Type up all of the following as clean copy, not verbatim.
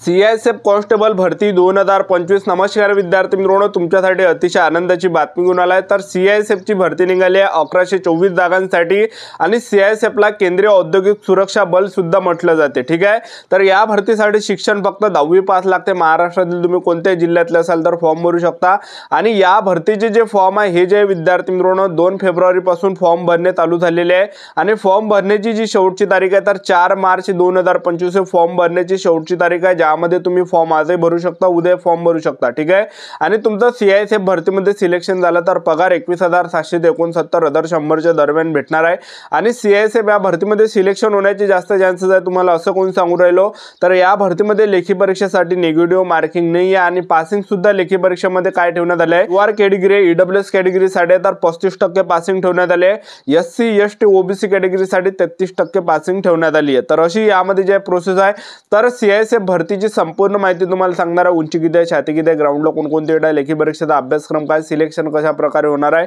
CISF constable भरती 2025। नमस्कार विद्यार्थी मित्रांनो, तुमच्यासाठी अतिशय आनंदाची बातमी घेऊन आलाय। तर CISF ची भरती निघाली आहे 1124 जागांसाठी आणि CISF ला केंद्रीय औद्योगिक सुरक्षा बल सुद्धा म्हटलं जाते। ठीक आहे, तर या भरतीसाठी शिक्षण फक्त 10वी पास लागते। महाराष्ट्रातील तुम्ही कोणत्याही जिल्ह्यातले असाल तर फॉर्म भरू शकता आणि या भरतीचे जे फॉर्म आहे हे जे विद्यार्थी मित्रांनो 2 फेब्रुवारी पासून फॉर्म भरणे चालू झालेले आहे आणि फॉर्म भरण्याची जी शेवटची तारीख आहे तर 4 मार्च 2025 हे फॉर्म भरण्याची शेवटची तारीख आहे, ज्यामध्ये तुम्ही फॉर्म आजही भरू शकता, उद्या फॉर्म भरू शकता। ठीक आहे, आणि तुमचं CISF भरतीमध्ये सिलेक्शन झालं तर पगार 21,769 100च्या दरम्यान भेटणार आहे आणि CISF या भरतीमध्ये सिलेक्शन होण्याचे जास्त चान्सेस आहे। तुम्हाला असं कोण सांगू राहिलो, तर या भरतीमध्ये लेखी परीक्षेसाठी निगेटिव्ह मार्किंग नाही आहे आणि पासिंग सुद्धा लेखी परीक्षेमध्ये काय ठेवण्यात आले आहे, UR कॅटेगरी EWS कॅटेगरीसाठी तर 35% पासिंग ठेवण्यात आले आहे। SC ST OBC कॅटेगरीसाठी 33% पासिंग ठेवण्यात आली आहे। तर अशी यामध्ये जे प्रोसेस आहे, तर CISF भरतीची संपूर्ण माहिती तुम्हाला सांगणार आहे। उंची किती आहे, छाती किती आहे, ग्राउंडला कोणकोणते आहे, लेखी परीक्षेचा अभ्यासक्रम काय, सिलेक्शन कशा प्रकारे होणार आहे,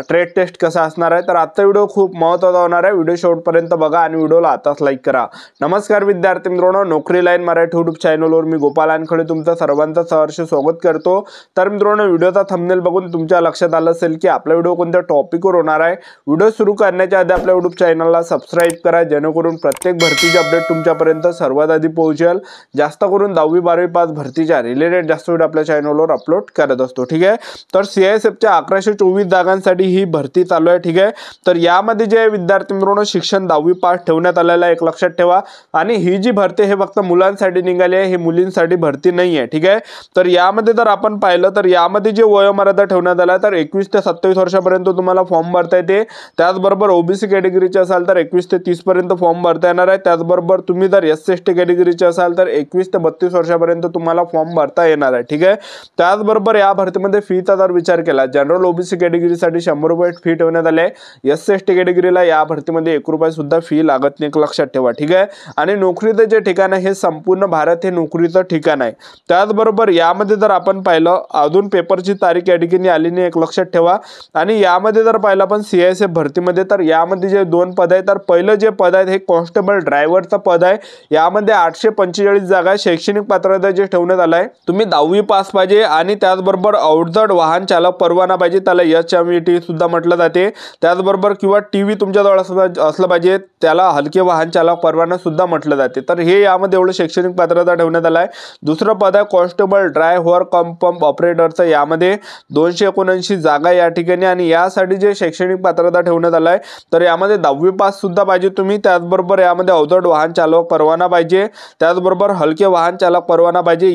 ट्रेड टेस्ट कसा असणार आहे। तर आजचा व्हिडिओ खूप महत्त्वाचा होणार आहे। व्हिडिओ शेवटपर्यंत बघा आणि व्हिडिओला आताच लाईक करा। नमस्कार विद्यार्थी मित्रांनो, नोकरी लाईन मराठी यूट्यूब चॅनलवर मी गोपाल वानखडे तुमचं सर्वांचं सहर्ष स्वागत करतो। तर मित्रांनो, व्हिडिओचा थंबनेल बघून तुमच्या लक्षात आलं असेल की आपला व्हिडिओ कोणत्या टॉपिकवर होणार आहे। व्हिडिओ सुरू करण्याच्या आधी आपल्या यूट्यूब चॅनलला सबस्क्राईब करा, जेणेकरून प्रत्येक भरतीचे अपडेट तुमच्यापर्यंत सर्वात आधी पोहोचेल। जास्त करून 10वी 12वी पास भरतीच्या रिलेटेड जास्त व्हिडिओ आपल्या चॅनलवर अपलोड करत असतो। ठीक आहे, तर CISFच्या 1124 जागांसाठी ही भरती चालू आहे। ठीक आहे, तर यामध्ये जे विद्यार्थी मित्रांनो शिक्षण 10वी पास ठेवण्यात आलेलं आहे, एक लक्षात ठेवा। आणि ही जी भरती हे फक्त मुलांसाठी निघाली आहे, ही मुलींसाठी भरती नाही आहे। ठीक आहे, तर यामध्ये जर आपण पाहिलं तर यामध्ये जे वयोमर्यादा ठेवण्यात आला तर 21 ते 27 वर्षापर्यंत तुम्हाला फॉर्म भरता येते। त्याचबरोबर OBC कॅटेगरीचे असाल तर 21 ते 30 पर्यंत फॉर्म भरता येणार आहे। त्याचबरोबर तुम्ही जर SC ST कॅटेगरीचे असाल तर 21 ते 32 वर्षापर्यंत तुम्हाला फॉर्म भरता येणार आहे। ठीक आहे, त्याचबरोबर या भरतीमध्ये फीचा जर विचार केला, जनरल OBC कॅटेगरीसाठी 100 रुपये फी ठेवण्यात आले। SC ST कॅटेगरीला या भरतीमध्ये 1 रुपया सुद्धा फी लागत नाही, एक लक्षात ठेवा। ठीक आहे, आणि नोकरीचं जे ठिकाण आहे हे संपूर्ण भारत हे नोकरीचं ठिकाण आहे। त्याचबरोबर यामध्ये जर आपण पाहिलं अजून पेपरची तारीख या ठिकाणी आली नाही, एक लक्षात ठेवा। आणि यामध्ये जर पाहिलं आपण CISF भरतीमध्ये तर यामध्ये जे 2 पद आहे, तर पहिलं जे पद आहे हे कॉन्स्टेबल ड्रायव्हरचं पद आहे। यामध्ये 845 जागा, शैक्षणिक पात्रता जे ठेवण्यात आलं आहे तुम्ही 10वी पास पाहिजे आणि त्याचबरोबर अवजड वाहन चालक परवाना पाहिजे, त्याला HMVT सुद्धा म्हटलं जाते। त्याचबरोबर किंवा TV तुमच्याजवळ असलं पाहिजे, त्याला हलके वाहन चालक परवाना सुद्धा म्हटलं जाते। तर हे यामध्ये एवढं शैक्षणिक पात्रता ठेवण्यात आलं आहे। दुसरं पद आहे कॉन्स्टेबल ड्रायव्हर कम पंप ऑपरेटरचं, यामध्ये 279 जागा या ठिकाणी आणि यासाठी जे शैक्षणिक पात्रता ठेवण्यात आलं आहे तर यामध्ये 10वी पास सुद्धा पाहिजे तुम्ही। त्याचबरोबर यामध्ये अवजड वाहन चालक परवाना पाहिजे, त्याचबरोबर हलके वाहन चालक परवाना पाहिजे,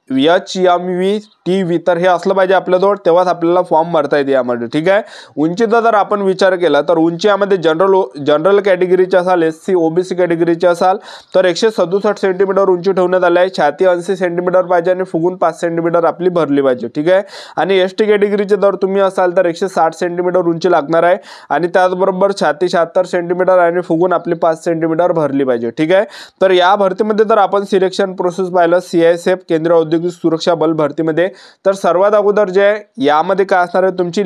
HMV तर हे असलं पाहिजे आपल्याजवळ, तेव्हाच आपल्याला फॉर्म भरता येते यामध्ये। ठीक आहे, उंचीचा जर आपण विचार केला तर उंची यामध्ये जनरल कॅटेगरीचे असाल, SC OBC कॅटेगरीचे असाल तर 167 सेंटीमीटर उंची ठेवण्यात आली आहे। छाती 80 सेंटीमीटर पाहिजे आणि फुगून 5 सेंटीमीटर आपली भरली पाहिजे। ठीक आहे, आणि ST कॅटेगरीचे जर तुम्ही असाल तर 160 सेंटीमीटर उंची लागणार आहे आणि त्याचबरोबर छाती 76 सेंटीमीटर आणि फुगून आपली 5 सेंटीमीटर भरली पाहिजे। ठीक आहे, तर या भरतीमध्ये जर आपण सिलेक्शन प्रोसेस पाहिलं CISF केंद्रीय औद्योगिक सुरक्षा बल भरतीमध्ये, तर सर्वात अगोदर जे यामध्ये काय असणार आहे तुमची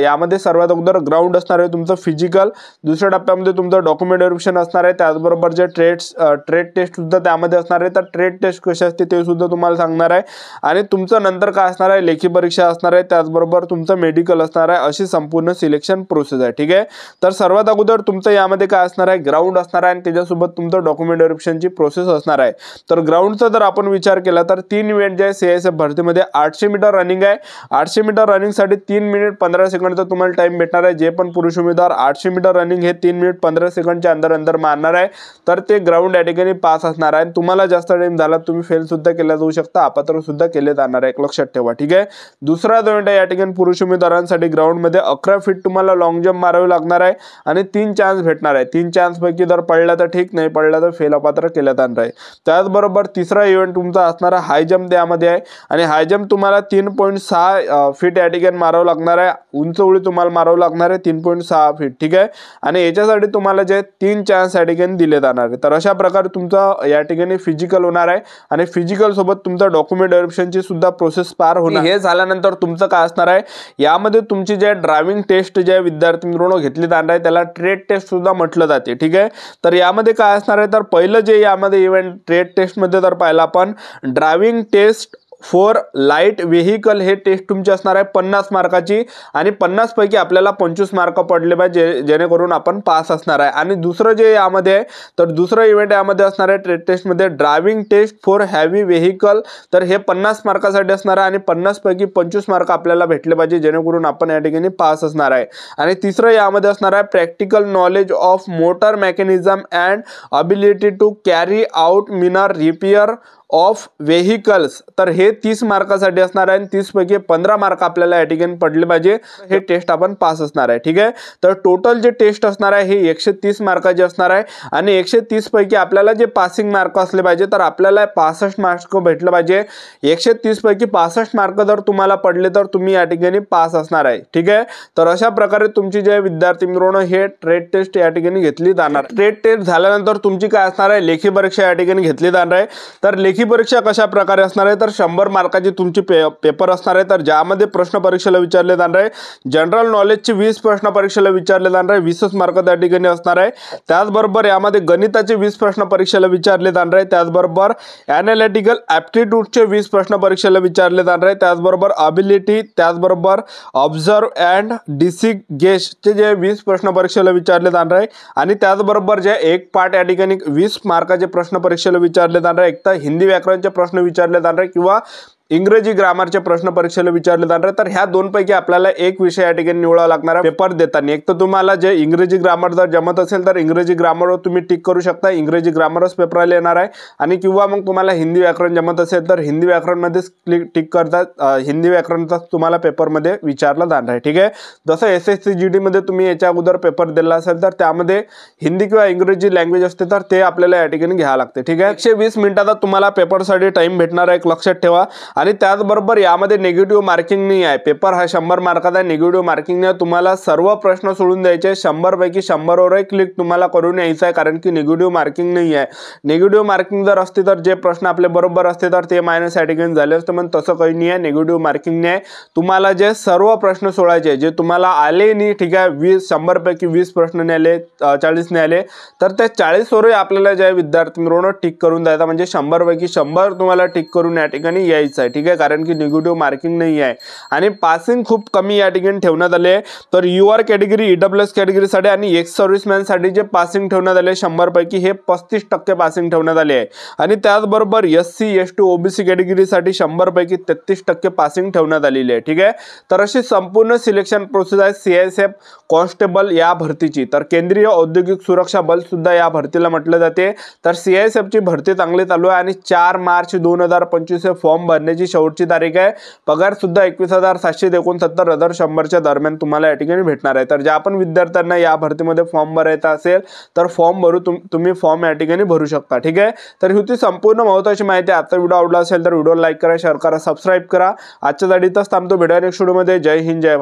यामध्ये सर्वात अगोदर ग्राउंड असणार आहे तुमचं फिजिकल, दुसऱ्या टप्प्यामध्ये तुमचं डॉक्युमेंट व्हेरिफिकेशन असणार आहे, त्याचबरोबर जे ट्रेड टेस्ट सुद्धा त्यामध्ये असणार आहे। तर ट्रेड टेस्ट कशी असते ते सुद्धा तुम्हाला सांगणार आहे आणि तुमचं नंतर काय असणार आहे, लेखी परीक्षा असणार आहे, त्याचबरोबर तुमचं मेडिकल असणार आहे। अशी संपूर्ण सिलेक्शन प्रोसेस आहे। ठीक आहे, तर सर्वात अगोदर तुमचं यामध्ये काय असणार आहे, ग्राउंड असणार आहे आणि त्याच्यासोबत तुमचं डॉक्युमेंट व्हेरिफिकेशनची प्रोसेस असणार आहे। तर ग्राउंडचा जर आपण विचार केला तर 3 इव्हेंट जे CISF भरतीमध्ये 800 मीटर रनिंग आहे। 800 मीटर रनिंगसाठी 3 मिनिट 15 सेकंडचा तुम्हाला टाइम भेटणार आहे। जे पण पुरुष उमेदवार 800 मीटर रनिंग हे 3 मिनिट 15 सेकंडच्या अंदर मारणार आहे तर ते ग्राउंड या ठिकाणी पास असणार आहे। तुम्हाला जास्त टाइम झाला तुम्ही फेल सुद्धा केला जाऊ शकता, अपात्र सुद्धा केले जाणार आहे, एक लक्षात ठेवा। ठीक आहे, दुसरा इव्हेंट आहे या ठिकाणी पुरुष उमेदवारांसाठी ग्राउंडमध्ये 11 फीट तुम्हाला लॉंग जंप मारावे लागणार आहे आणि 3 चान्स भेटणार आहे। 3 चान्स पैकी जर पडला तर ठीक, नाही पडला तर फेल अपात्र केले जाणार आहे। त्याचबरोबर तिसरा इव्हेंट तुमचा असणारा हाय जंप यामध्ये आहे आणि हाय जंप तुम्हाला 3.6 फीट या ठिकाणी मारावं लागणार आहे, उंच उडी तुम्हाला मारावं लागणार आहे 3.6 फीट, ठीक आहे। आणि याच्यासाठी तुम्हाला जे 3 चान्स या ठिकाणी दिले जाणार आहे। तर अशा प्रकारे तुमचा या ठिकाणी फिजिकल होणार आहे आणि फिजिकल सोबत तुमचा डॉक्युमेंट व्हेरिफिकेशनची सुद्धा प्रोसेस पार होणार। हे झाल्यानंतर तुमचं काय असणार आहे, यामध्ये तुमची जे ड्रायव्हिंग टेस्ट जे विद्यार्थी मित्रांनो घेतली जाणार आहे त्याला ट्रेड टेस्ट सुद्धा म्हटलं जाते, ठीक आहे। तर यामध्ये काय असणार आहे, तर पहिलं जे यामध्ये इव्हेंट ट्रेड टेस्ट मध्ये तर पाहिलं आपण driving test for light vehicle, हे टेस्ट तुमची असणार आहे 50 मार्काची आणि 50 पैकी आपल्याला 25 मार्क पडले पाहिजे जेणेकरून आपण पास असणार आहे। आणि दुसरं जे यामध्ये आहे, तर दुसरं इव्हेंट यामध्ये असणार आहे ट्रेड टेस्ट मध्ये driving test for heavy vehicle, तर हे 50 मार्कासाठी असणार आहे आणि 50 पैकी 25 मार्क आपल्याला भेटले पाहिजे जेणेकरून आपण या ठिकाणी पास असणार आहे। आणि तिसरं यामध्ये असणार आहे practical knowledge of motor mechanism and ability to carry out minor repair of vehicles, तर हे 30 मार्कासाठी असणार आहे आणि 30 पैकी 15 मार्क आपल्याला या ठिकाणी पडले पाहिजे, हे टेस्ट आपण पास असणार आहे, ठीक आहे। तर टोटल जे टेस्ट असणार आहे हे 130 मार्काचे असणार आहे आणि 130 पैकी आपल्याला जे पासिंग मार्क असले पाहिजे तर आपल्याला 65 मार्क भेटले पाहिजे। 130 पैकी 65 मार्क जर तुम्हाला पडले तर तुम्ही या ठिकाणी पास असणार आहे, ठीक आहे। तर अशा प्रकारे तुमची जे विद्यार्थी मित्रांनो हे ट्रेड टेस्ट या ठिकाणी घेतली जाणार। ट्रेड टेस्ट झाल्यानंतर तुमची काय असणार आहे, लेखी परीक्षा या ठिकाणी घेतली जाणार आहे। तर लेखी परीक्षा कशा प्रकारे असणार आहे, तर 100 मार्काची तुमची पेपर असणार आहे, तर ज्यामध्ये प्रश्न परीक्षेला विचारले जाणार आहे जनरल नॉलेजची 20 प्रश्न परीक्षेला विचारले जाणार आहे, 20 मार्क त्या ठिकाणी असणार आहे। त्याचबरोबर यामध्ये गणिताचे 20 प्रश्न परीक्षेला विचारले जाणार आहे, त्याचबरोबर ॲनालिटिकल ॲप्टिट्यूडचे 20 प्रश्न परीक्षेला विचारले जाणार आहे, त्याचबरोबर अबिलिटी, त्याचबरोबर ऑब्झर्व अँड डिसिगेशचे जे 20 प्रश्न परीक्षेला विचारले जाणार आहे आणि त्याचबरोबर जे एक पार्ट या ठिकाणी 20 मार्काचे प्रश्न परीक्षेला विचारले जाणार आहे, एक तर हिंदी व्याकरणचे प्रश्न विचारले जाणार आहे किंवा इंग्रजी ग्रामरचे प्रश्न परीक्षेला विचारले जाणार, तर ह्या दोन पैकी आपल्याला एक विषय या ठिकाणी निवडावा लागणार आहे पेपर देताना। एक तर तुम्हाला जे इंग्रजी ग्रामर जर जमत असेल तर इंग्रजी ग्रामरवर तुम्ही टिक करू शकता, इंग्रजी ग्रामरच पेपरला येणार आहे आणि किंवा मग तुम्हाला हिंदी व्याकरण जमत असेल तर हिंदी व्याकरणमध्येच टिक करतात, हिंदी व्याकरणचा तुम्हाला पेपरमध्ये विचारला जाणार आहे, ठीक आहे। जसं SSC GD मध्ये तुम्ही याच्या अगोदर पेपर दिला असेल तर त्यामध्ये हिंदी किंवा इंग्रजी लँग्वेज असते तर ते आपल्याला या ठिकाणी घ्यावं लागते, ठीक आहे। 120 मिनिटाचा तुम्हाला पेपरसाठी टाइम भेटणार आहे, एक लक्षात ठेवा। आणि त्याचबरोबर यामध्ये निगेटिव्ह मार्किंग नाही आहे, पेपर हा 100 मार्काचा, निगेटिव्ह मार्किंग नाही, तुम्हाला सर्व प्रश्न सोडून द्यायचे, 100 पैकी 100 वर क्लिक तुम्हाला करून यायचं आहे कारण की निगेटिव्ह मार्किंग नाही आहे। निगेटिव्ह मार्किंग जर असते तर जे प्रश्न आपले बरोबर असते तर ते मायनस या ठिकाणी झाले असते, पण तसं काही नाही आहे, निगेटिव्ह मार्किंग नाही आहे। तुम्हाला जे सर्व प्रश्न सोडायचे जे तुम्हाला आले नाही, ठीक आहे, 100 पैकी 20 प्रश्न नाही आले, 40 नाही आले तर त्या 40 वरही आपल्याला जे विद्यार्थी मित्रांनो टिक करून द्यायचा, म्हणजे 100 पैकी 100 तुम्हाला टिक करून या ठिकाणी यायचं आहे, ठीक आहे, कारण की निगेटिव्ह मार्किंग नाही आहे। आणि पासिंग खूप कमी या ठिकाणी ठेवण्यात आले आहे, तर UR कॅटेगरी, EWS कॅटेगरीसाठी आणि एक्स सर्व्हिसमॅनसाठी जे पासिंग ठेवण्यात आले 100 पैकी हे 35% पासिंग ठेवण्यात आले आहे आणि त्याचबरोबर SC ST OBC कॅटेगरीसाठी 100 पैकी 33% पासिंग ठेवण्यात आलेली आहे, ठीक आहे। तर अशी संपूर्ण सिलेक्शन प्रोसेस आहे CISF कॉन्स्टेबल या भरतीची। तर केंद्रीय औद्योगिक सुरक्षा बल सुद्धा या भरतीला म्हटलं जाते। तर CISF ची भरती चांगली चालू आहे आणि 4 मार्च 2025 हे फॉर्म भरण्याची शेवटची तारीख आहे। पगार सुद्धा 21,769 अदर 100च्या दरम्यान तुम्हाला या ठिकाणी भेटणार आहे। तर ज्या आपण विद्यार्थ्यांना या भरतीमध्ये फॉर्म भरायचा असेल तर फॉर्म भरू तुम्ही फॉर्म या ठिकाणी भरू शकता, ठीक आहे। तर ही होती संपूर्ण महत्त्वाची माहिती। आजचा व्हिडिओ आवडला असेल तर व्हिडिओ लाईक करा, शेअर करा, सबस्क्राईब करा। आजच्या जाडीतच थांबतो, भेटूया नेक्स्ट व्हिडिओमध्ये। जय हिंद, जय